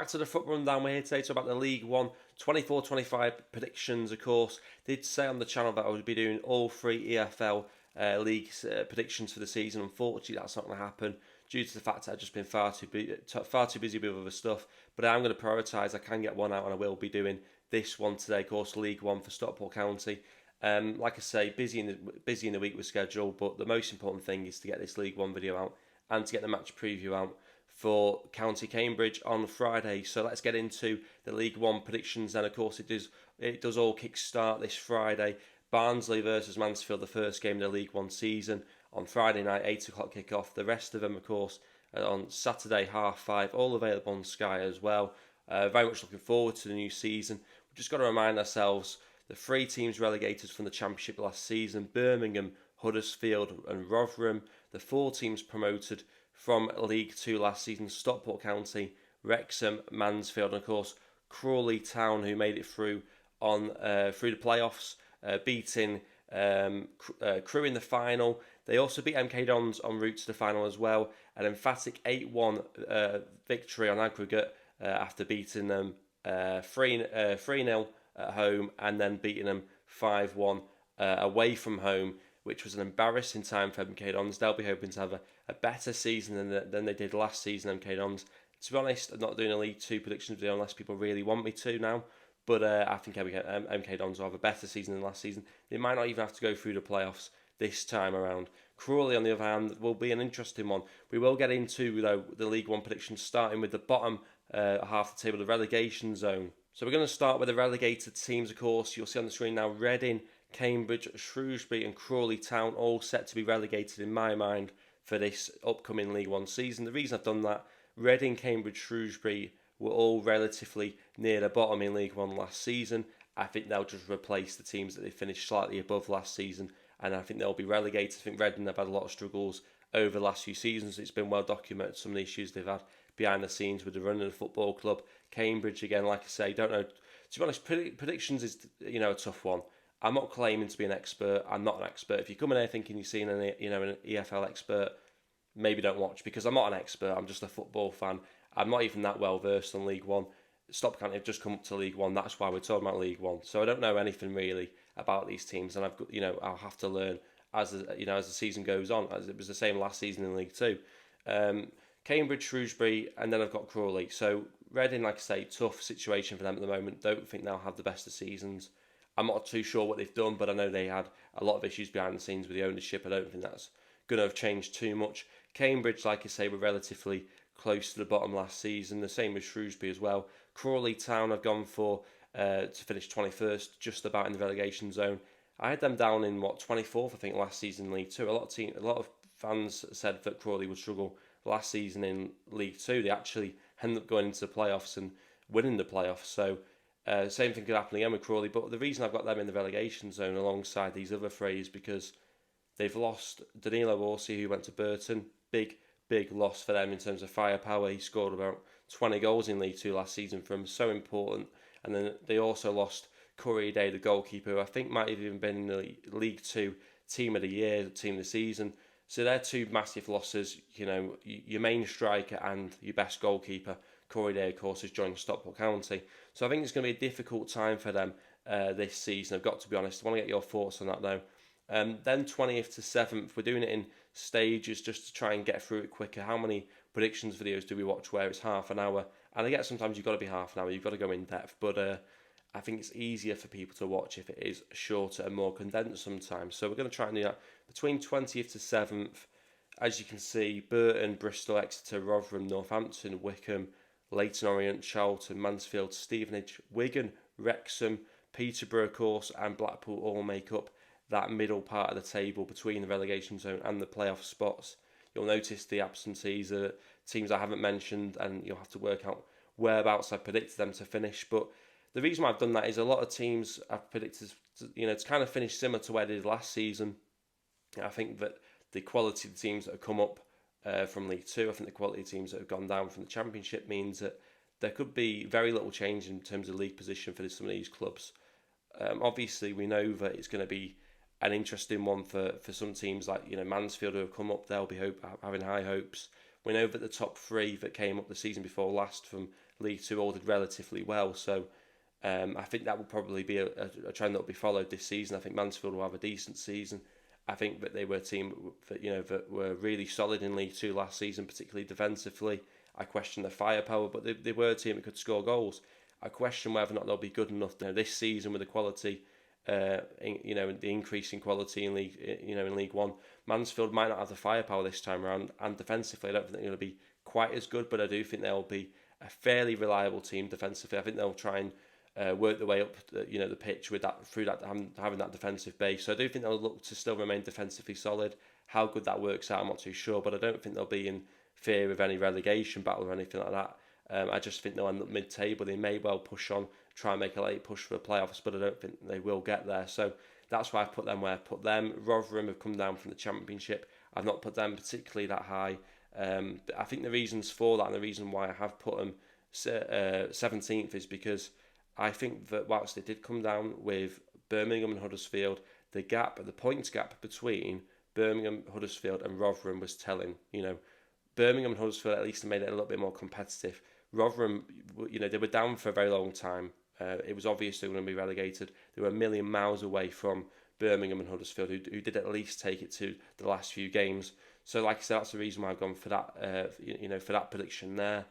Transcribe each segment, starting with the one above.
back to the foot rundown. We're here today to talk about the League One 24-25 predictions. Of course, did say on the channel that I would be doing all three EFL League predictions for the season. Unfortunately, that's not going to happen due to the fact that I've just been far too busy with other stuff. But I'm going to prioritise. I can get one out, and I will be doing this one today. Of course, League One for Stockport County. Like I say, busy in the week with schedule, but the most important thing is to get this League One video out and to get the match preview out for County Cambridge on Friday. So let's get into the League One predictions. And of course, it does all kick-start this Friday. Barnsley versus Mansfield, the first game of the League One season on Friday night, 8 o'clock kick-off. The rest of them, of course, are on Saturday, 5:30, all available on Sky as well. Very much looking forward to the new season. We've just got to remind ourselves, the three teams relegated from the Championship last season, Birmingham, Huddersfield and Rotherham. The four teams promoted from League Two last season, Stockport County, Wrexham, Mansfield, and of course Crawley Town, who made it through through the playoffs, beating Crewe in the final. They also beat MK Dons en route to the final as well. An emphatic 8-1 victory on aggregate after beating them 3-0 at home and then beating them 5-1 away from home, which was an embarrassing time for MK Dons. They'll be hoping to have a better season than they did last season, MK Dons. To be honest, I'm not doing a League 2 predictions video unless people really want me to now. But I think MK Dons will have a better season than last season. They might not even have to go through the playoffs this time around. Crawley, on the other hand, will be an interesting one. We will get into the League One predictions, starting with the bottom half of the table, the relegation zone. So we're going to start with the relegated teams, of course. You'll see on the screen now, Reading, Cambridge, Shrewsbury and Crawley Town all set to be relegated in my mind for this upcoming League One season. The reason I've done that, Reading, Cambridge, Shrewsbury were all relatively near the bottom in League One last season. I think they'll just replace the teams that they finished slightly above last season, and I think they'll be relegated. I think Reading have had a lot of struggles over the last few seasons. It's been well documented, some of the issues they've had behind the scenes with the running of the football club. Cambridge, again, like I say, don't know. To be honest, predictions is a tough one. I'm not claiming to be an expert. I'm not an expert. If you come in here thinking you've seen an EFL expert, maybe don't watch, because I'm not an expert. I'm just a football fan. I'm not even that well versed on League One. Stockport County have just come up to League One. That's why we're talking about League One. So I don't know anything really about these teams, and I'll have to learn as the season goes on. As it was the same last season in League Two. Cambridge, Shrewsbury, and then I've got Crawley. So Reading, like I say, tough situation for them at the moment. Don't think they'll have the best of seasons. I'm not too sure what they've done, but I know they had a lot of issues behind the scenes with the ownership. I don't think that's going to have changed too much. Cambridge, like I say, were relatively close to the bottom last season. The same with Shrewsbury as well. Crawley Town have gone for to finish 21st, just about in the relegation zone. I had them down in 24th, I think, last season in League Two. A lot of fans said that Crawley would struggle last season in League Two. They actually ended up going into the playoffs and winning the playoffs. So same thing could happen again with Crawley. But the reason I've got them in the relegation zone alongside these other three is because they've lost Danilo Orsi, who went to Burton. Big loss for them in terms of firepower. He scored about 20 goals in League Two last season for them. So important. And then they also lost Corey Day, the goalkeeper, who I think might have even been in the League Two Team of the Year, Team of the Season. So they're two massive losses. Your main striker and your best goalkeeper, Corey Day, of course, has joined Stockport County. So I think it's going to be a difficult time for them this season. I've got to be honest. I want to get your thoughts on that though. Then 20th to 7th, we're doing it in stages just to try and get through it quicker. How many predictions videos do we watch where it's half an hour? And I guess sometimes you've got to be half an hour. You've got to go in depth. But I think it's easier for people to watch if it is shorter and more condensed sometimes. So we're going to try and do that between 20th to 7th. As you can see, Burton, Bristol, Exeter, Rotherham, Northampton, Wickham, Leyton Orient, Charlton, Mansfield, Stevenage, Wigan, Wrexham, Peterborough, of course, and Blackpool all make up that middle part of the table between the relegation zone and the playoff spots. You'll notice the absentees are teams I haven't mentioned, and you'll have to work out whereabouts I predicted them to finish. But the reason why I've done that is a lot of teams I've predicted to kind of finish similar to where they did last season. I think that the quality of the teams that have come up from League Two, I think the quality of teams that have gone down from the Championship means that there could be very little change in terms of league position for some of these clubs. Obviously, we know that it's going to be an interesting one for some teams like Mansfield, who have come up. They'll be having high hopes. We know that the top three that came up the season before last from League Two all did relatively well. So I think that will probably be a trend that will be followed this season. I think Mansfield will have a decent season. I think that they were a team that were really solid in League Two last season, particularly defensively. I question their firepower, but they were a team that could score goals. I question whether or not they'll be good enough this season with the quality, the increasing quality in League One. Mansfield might not have the firepower this time around, and defensively, I don't think they're going to be quite as good, but I do think they'll be a fairly reliable team defensively. I think they'll try and work their way up the pitch with that through that having that defensive base. So I do think they'll look to still remain defensively solid. How good that works out, I'm not too sure, but I don't think they'll be in fear of any relegation battle or anything like that. I just think they'll end up mid-table. They may well push on, try and make a late push for the playoffs, but I don't think they will get there. So that's why I've put them where I've put them. Rotherham have come down from the Championship. I've not put them particularly that high. But I think the reasons for that and the reason why I have put them 17th is because I think that whilst they did come down with Birmingham and Huddersfield, the points gap between Birmingham, Huddersfield and Rotherham was telling. Birmingham and Huddersfield at least made it a little bit more competitive. Rotherham, they were down for a very long time. It was obvious they were going to be relegated. They were a million miles away from Birmingham and Huddersfield, who did at least take it to the last few games. So, like I said, that's the reason why I've gone for that. For that prediction there.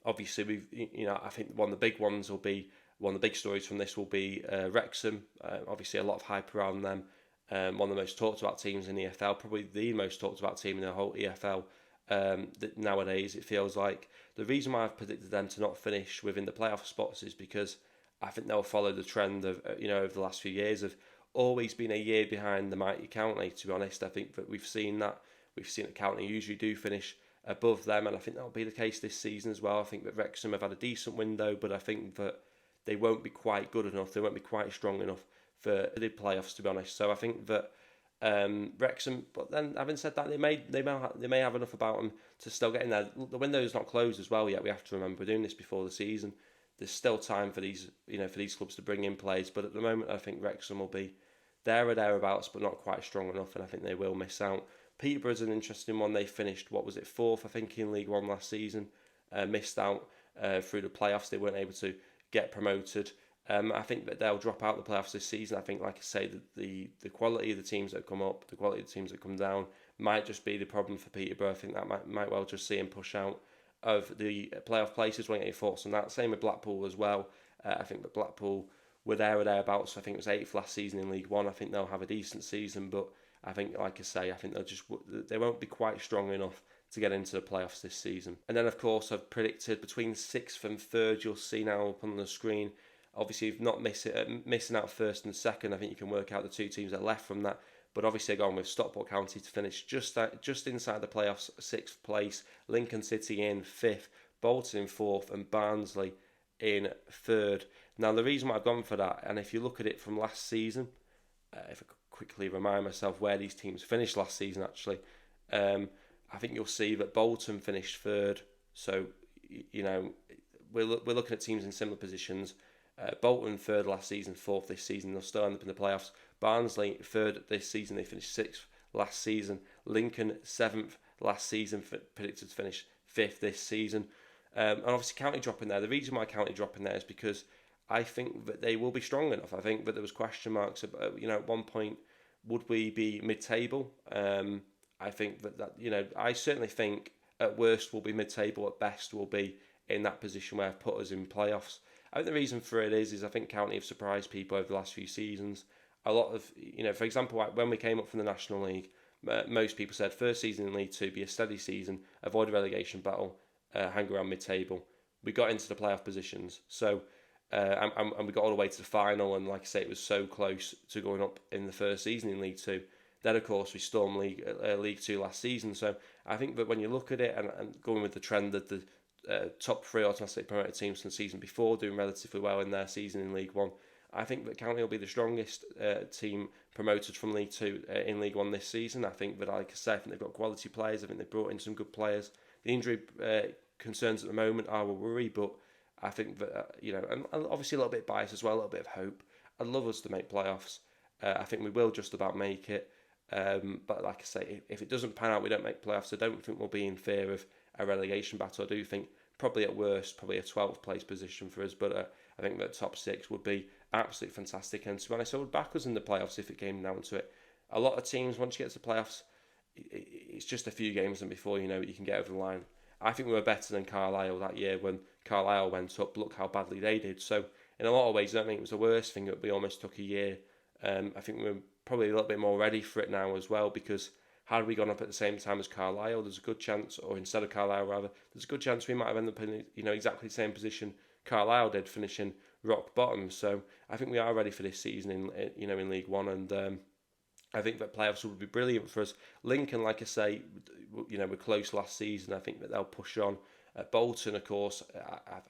Obviously, I think one of the big stories from this will be Wrexham. Obviously, a lot of hype around them. One of the most talked about teams in the EFL, probably the most talked about team in the whole EFL. Nowadays, it feels like the reason why I've predicted them to not finish within the playoff spots is because I think they'll follow the trend of over the last few years of always been a year behind the mighty County. To be honest, I think that we've seen that County usually do finish above them, and I think that'll be the case this season as well. I think that Wrexham have had a decent window, but I think that they won't be quite good enough. They won't be quite strong enough for the playoffs, to be honest. So I think that Wrexham, but then having said that, they may have enough about them to still get in there. The window's not closed as well yet. We have to remember we're doing this before the season. There's still time for these clubs to bring in players, but at the moment I think Wrexham will be there or thereabouts, but not quite strong enough, and I think they will miss out. Peterborough's an interesting one. They finished, fourth, I think, in League One last season. Missed out through the playoffs. They weren't able to get promoted. I think that they'll drop out the playoffs this season. I think, like I say, the quality of the teams that come up, the quality of the teams that come down might just be the problem for Peterborough. I think that might well just see him push out of the playoff places. Want to get your thoughts on that? Same with Blackpool as well. I think that Blackpool were there or thereabouts. I think it was 8th last season in League One. I think they'll have a decent season, but I think, like I say, I think they won't be quite strong enough to get into the playoffs this season. And then, of course, I've predicted between 6th and 3rd. You'll see now up on the screen. Obviously, if not missing out 1st and 2nd, I think you can work out the two teams that are left from that. But obviously, I've gone with Stockport County to finish just inside the playoffs, 6th place. Lincoln City in 5th, Bolton in 4th, and Barnsley in 3rd. Now, the reason why I've gone for that, and if you look at it from last season, if I could quickly remind myself where these teams finished last season, actually, I think you'll see that Bolton finished 3rd. So, we're looking at teams in similar positions. Bolton 3rd last season, 4th this season. They'll still end up in the playoffs. Barnsley 3rd this season. They finished 6th last season. Lincoln 7th last season, predicted to finish 5th this season. And obviously County dropping there. The reason why County dropping there is because I think that they will be strong enough. I think that there was question marks about, at one point, would we be mid-table? I think that I certainly think at worst we'll be mid-table. At best we'll be in that position where I've put us in playoffs. I think the reason for it is I think County have surprised people over the last few seasons. A lot of, for example, when we came up from the National League, most people said first season in League Two, be a steady season, avoid a relegation battle, hang around mid-table. We got into the playoff positions, so and we got all the way to the final, and like I say, it was so close to going up in the first season in League Two. Then, of course, we stormed League Two last season. So I think that when you look at it and going with the trend that the top 3 automatically promoted teams from the season before doing relatively well in their season in League One, I think that County will be the strongest team promoted from League Two in League One this season. I think that, like I said, I think they've got quality players. I think they've brought in some good players. The injury concerns at the moment are a worry, but I think that, and obviously a little bit biased as well, a little bit of hope. I'd love us to make playoffs. I think we will just about make it. But like I say, if it doesn't pan out, we don't make playoffs. I don't think we'll be in fear of a relegation battle. I do think Probably at worst, probably a 12th place position for us, but I think that top 6 would be absolutely fantastic. And to be honest, I would back us in the playoffs if it came down to it. A lot of teams, once you get to the playoffs, it's just a few games, and before you know it, you can get over the line. I think we were better than Carlisle that year when Carlisle went up. Look how badly they did. So in a lot of ways, I don't think it was the worst thing that we almost took a year. I think we're probably a little bit more ready for it now as well, because had we gone up at the same time as Carlisle, there's a good chance, or instead of Carlisle rather, there's a good chance we might have ended up in exactly the same position Carlisle did, finishing rock bottom. So I think we are ready for this season in League One, and I think that playoffs would be brilliant for us. Lincoln, like I say, we're close last season. I think that they'll push on. Bolton, of course,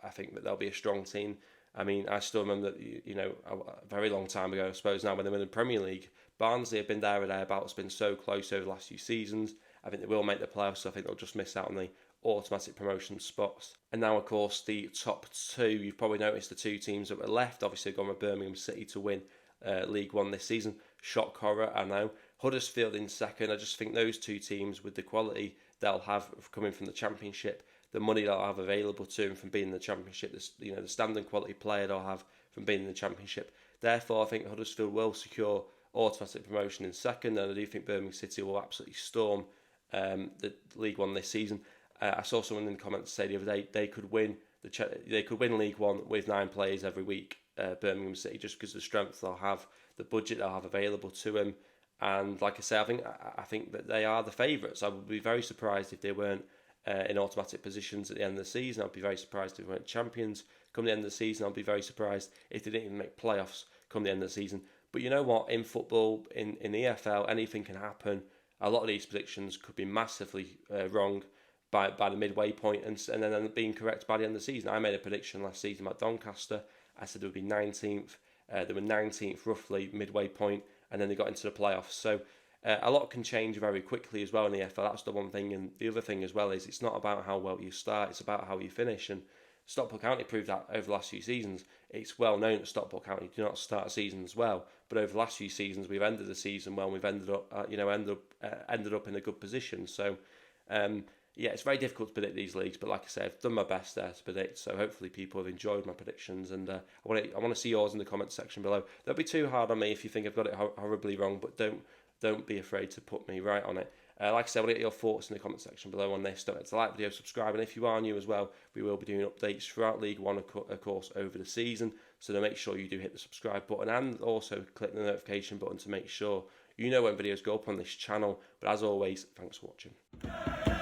I think that they'll be a strong team. I mean, I still remember that, a very long time ago, I suppose now, when they were in the Premier League, Barnsley have been there or thereabouts, been so close over the last few seasons. I think they will make the playoffs, so I think they'll just miss out on the automatic promotion spots. And now, of course, the top 2, you've probably noticed the 2 teams that were left, obviously gone with Birmingham City to win League One this season. Shock horror, I know. Huddersfield in second. I just think those 2 teams, with the quality they'll have coming from the Championship, the money they'll have available to them from being in the Championship, the standing quality player they'll have from being in the Championship. Therefore, I think Huddersfield will secure automatic promotion in second, and I do think Birmingham City will absolutely storm the League One this season. I saw someone in the comments say the other day they could win League One with 9 players every week. Birmingham City, just because of the strength they'll have, the budget they'll have available to them, and like I say, I think that they are the favourites. I would be very surprised if they weren't in automatic positions at the end of the season. I'd be very surprised if they weren't champions come the end of the season. I'd be very surprised if they didn't even make playoffs come the end of the season. But you know what? In football, in EFL, anything can happen. A lot of these predictions could be massively wrong by the midway point, and then being correct by the end of the season. I made a prediction last season about Doncaster. I said they would be 19th. They were 19th roughly midway point, and then they got into the playoffs. So a lot can change very quickly as well in the EFL. That's the one thing. And the other thing as well is it's not about how well you start, it's about how you finish. And Stockport County proved that over the last few seasons. It's well known that Stockport County do not start seasons well, but over the last few seasons we've ended the season well. And we've ended up in a good position. So it's very difficult to predict these leagues, but like I said, I've done my best there to predict. So hopefully people have enjoyed my predictions, and I want to see yours in the comments section below. Don't be too hard on me if you think I've got it horribly wrong, but don't be afraid to put me right on it. Like I said, I want to get your thoughts in the comment section below on this. Don't forget to like the video, subscribe, and if you are new as well, we will be doing updates throughout League One, of course, over the season. So make sure you do hit the subscribe button and also click the notification button to make sure you know when videos go up on this channel. But as always, thanks for watching.